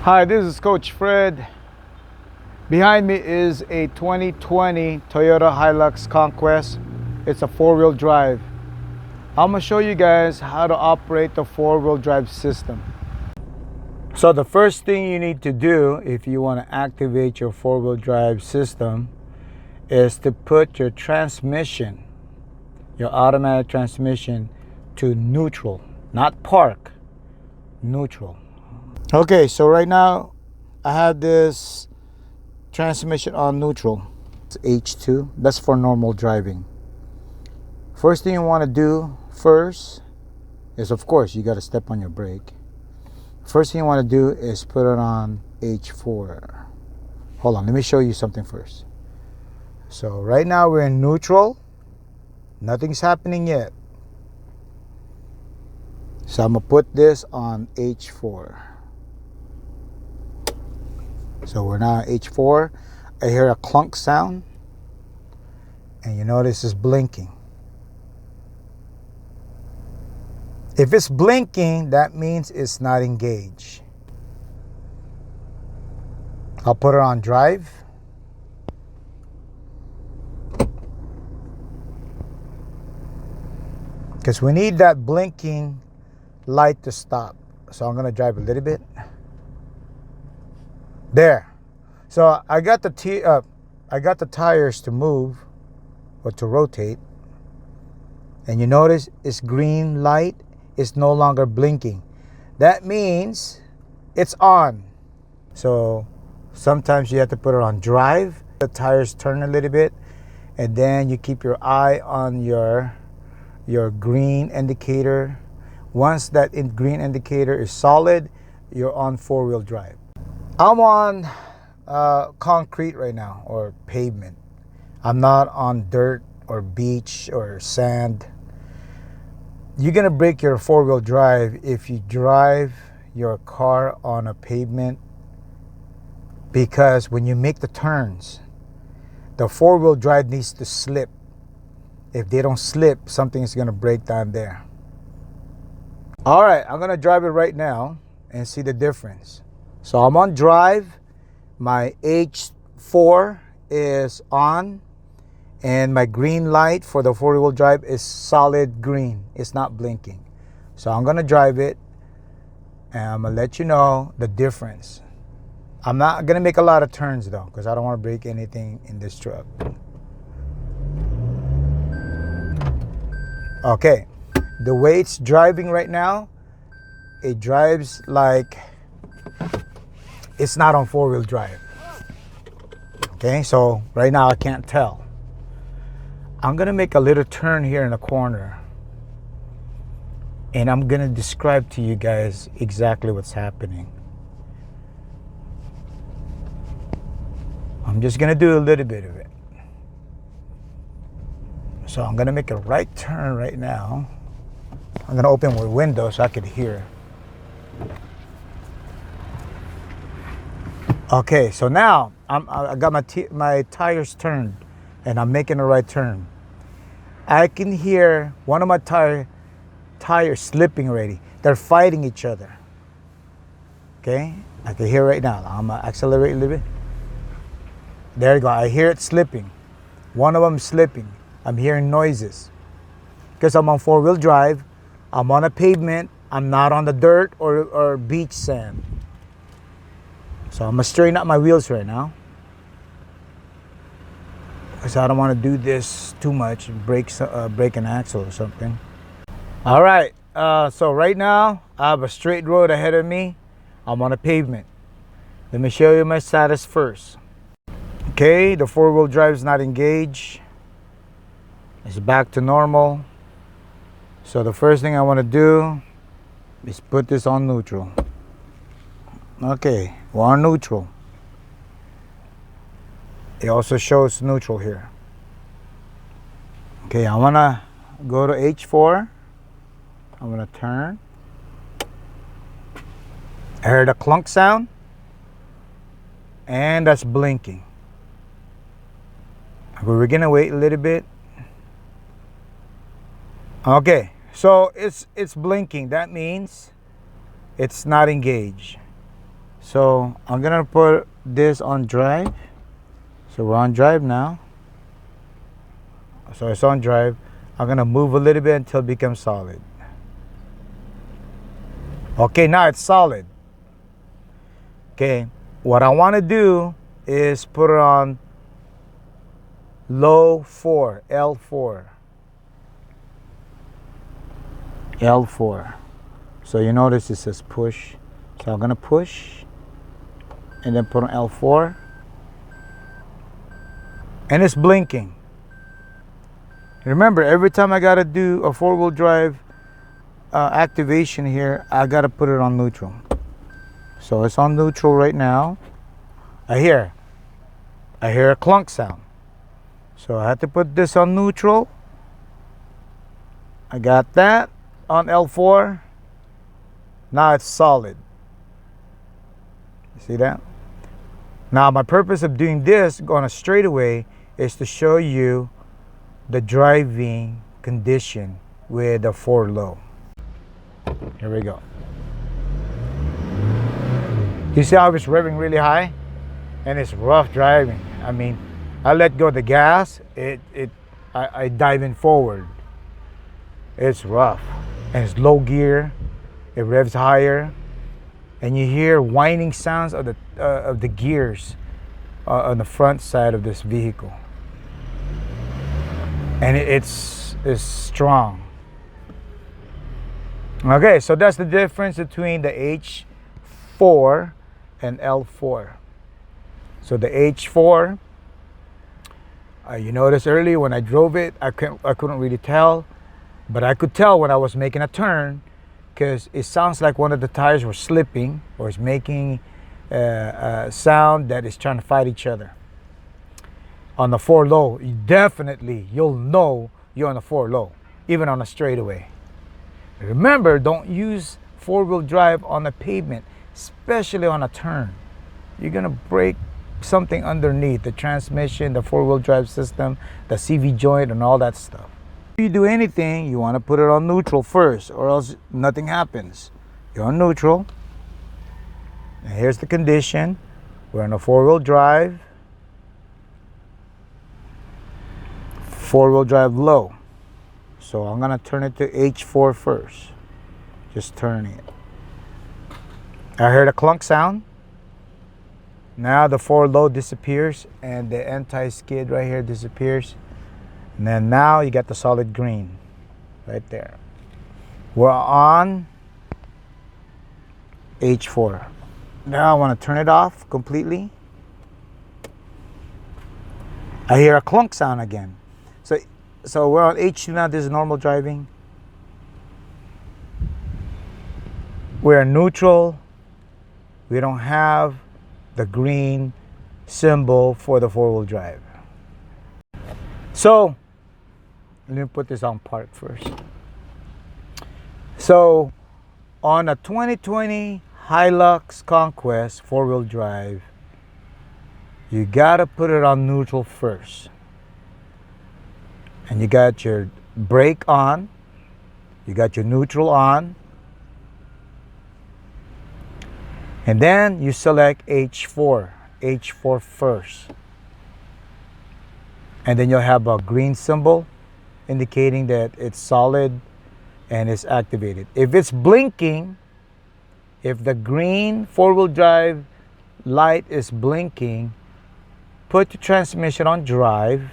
Hi, this is Coach Fred. Behind me is a 2020 Toyota Hilux Conquest. It's a four-wheel drive. I'm gonna show you guys how to operate the four-wheel drive system. So the first thing you need to do if you want to activate your four-wheel drive system is to put your transmission, your automatic transmission, to neutral, not park, neutral. Okay, so right now I have this transmission on neutral. It's H2. That's for normal driving. First thing you want to do first is, of course, you got to step on your brake. First thing you want to do is put it on H4. Hold on, let me show you something first. So right now we're in neutral. Nothing's happening yet. So I'm gonna put this on H4. So we're now at H4. I hear a clunk sound, and you notice it's blinking. If it's blinking, that means it's not engaged. I'll put it on drive. Because we need that blinking light to stop. So I'm gonna drive a little bit. There. So I got the tires to move or to rotate, and you notice it's green light. It's no longer blinking. That means it's on. So sometimes you have to put it on drive. The tires turn a little bit, and then you keep your eye on your green indicator. Once that green indicator is solid, you're on four-wheel drive. I'm on concrete right now, or pavement. I'm not on dirt or beach or sand. You're gonna break your four-wheel drive if you drive your car on a pavement, because when you make the turns, the four-wheel drive needs to slip. If they don't slip, something is gonna break down there. All right, I'm gonna drive it right now and see the difference. So I'm on drive, my H4 is on, and my green light for the four-wheel drive is solid green. It's not blinking. So I'm gonna drive it, and I'm gonna let you know the difference. I'm not gonna make a lot of turns though, because I don't wanna break anything in this truck. Okay, the way it's driving right now, it drives like it's not on four-wheel drive. Okay, so right now I can't tell. I'm gonna make a little turn here in the corner, and I'm gonna describe to you guys exactly what's happening. I'm just gonna do a little bit of it. So I'm gonna make a right turn right now. I'm gonna open my window so I could hear. Okay, so now I got my tires turned, and I'm making a right turn. I can hear one of my tires slipping already. They're fighting each other. Okay, I can hear right now. I'm gonna accelerate a little bit. There you go. I hear it slipping. One of them slipping. I'm hearing noises because I'm on four-wheel drive. I'm on a pavement. I'm not on the dirt or beach sand. So I'm gonna straighten up my wheels right now, because I don't want to do this too much, break an axle or something. All right, so right now I have a straight road ahead of me. I'm on a pavement. Let me show you my status first. Okay, the four-wheel drive is not engaged. It's back to normal. So the first thing I want to do is put this on neutral. Okay, we're on neutral. It also shows neutral here. Okay, I want to go to H4. I'm going to turn. I heard a clunk sound, and that's blinking. We're going to wait a little bit. Okay, so it's blinking. That means it's not engaged. So I'm gonna put this on drive. So we're on drive now. So it's on drive. I'm gonna move a little bit until it becomes solid. Okay, now it's solid. Okay, what I want to do is put it on low 4, L4. L4. So you notice it says push. So I'm gonna push and then put on L4. And it's blinking. Remember, every time I gotta do a 4-wheel drive activation here, I gotta put it on neutral. So it's on neutral right now. I hear a clunk sound. So I have to put this on neutral. I got that on L4. Now it's solid. You see that? Now my purpose of doing this on a straightaway is to show you the driving condition with the 4 low. Here we go. You see how it's revving really high? And it's rough driving. I mean, I let go of the gas, I dive in forward. It's rough. And it's low gear, it revs higher, and you hear whining sounds of the gears on the front side of this vehicle. And it's strong. Okay, so that's the difference between the H4 and L4. So the H4, you noticed earlier when I drove it, I couldn't really tell, but I could tell when I was making a turn, because it sounds like one of the tires were slipping or is making a sound that is trying to fight each other. On the 4 low, you'll know you're on the 4 low, even on a straightaway. Remember, don't use 4-wheel drive on the pavement, especially on a turn. You're gonna break something underneath the transmission, the 4-wheel drive system, the CV joint, and all that stuff. If you do anything, you want to put it on neutral first, or else nothing happens. You're on neutral. And here's the condition. We're on a 4-wheel drive. 4-wheel drive low. So I'm gonna turn it to H4 first. Just turning it. I heard a clunk sound. Now the 4 low disappears and the anti-skid right here disappears. And then now you got the solid green right there. We're on H4. Now I want to turn it off completely. I hear a clunk sound again. So we're on H2 now. This is normal driving. We're neutral. We don't have the green symbol for the 4-wheel drive. So let me put this on park first. So on a 2020 Hilux Conquest 4-wheel drive, you gotta put it on neutral first. And you got your brake on, you got your neutral on, and then you select H4 first. And then you'll have a green symbol indicating that it's solid and it's activated. If it's blinking, if the green 4-wheel drive light is blinking, put your transmission on drive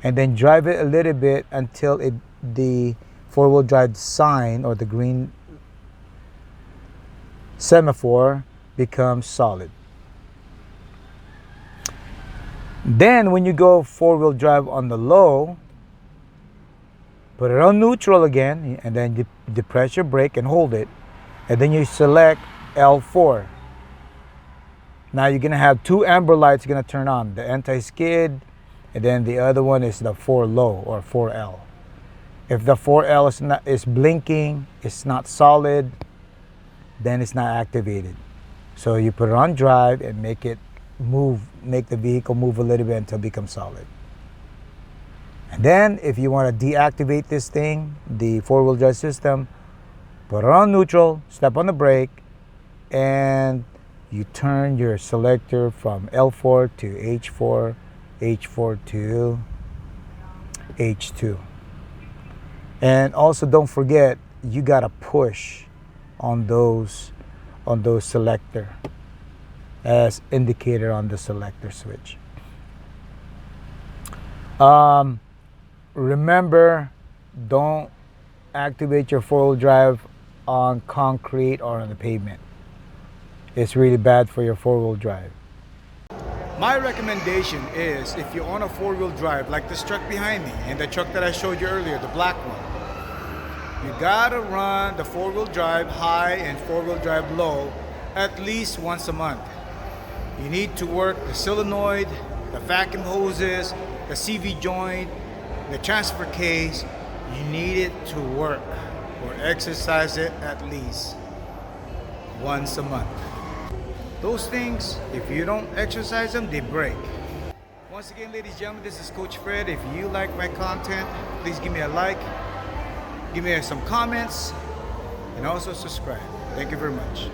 and then drive it a little bit until the 4-wheel drive sign or the green semaphore becomes solid. Then when you go 4-wheel drive on the low, put it on neutral again, and then depress your brake and hold it, and then you select L4. Now you're gonna have 2 amber lights gonna turn on, the anti-skid, and then the other one is the 4 low or 4L. If the 4L is blinking, it's not solid, then it's not activated. So you put it on drive and make the vehicle move a little bit until it becomes solid. And then if you want to deactivate this thing, the 4-wheel drive system, put it on neutral, step on the brake, and you turn your selector from L4 to H4, H4 to H2. And also don't forget, you gotta push on those selector as indicated on the selector switch. Remember, don't activate your four-wheel drive on concrete or on the pavement. It's really bad for your four-wheel drive. My recommendation is, if you own a four-wheel drive like this truck behind me and the truck that I showed you earlier, the black one, you gotta run the four-wheel drive high and four-wheel drive low at least once a month. You need to work the solenoid, the vacuum hoses, the CV joint, the transfer case. You need it to work or exercise it at least once a month. Those things, if you don't exercise them, they break. Once again, ladies and gentlemen, this is Coach Fred. If you like my content, please give me a like, give me some comments, and also subscribe. Thank you very much.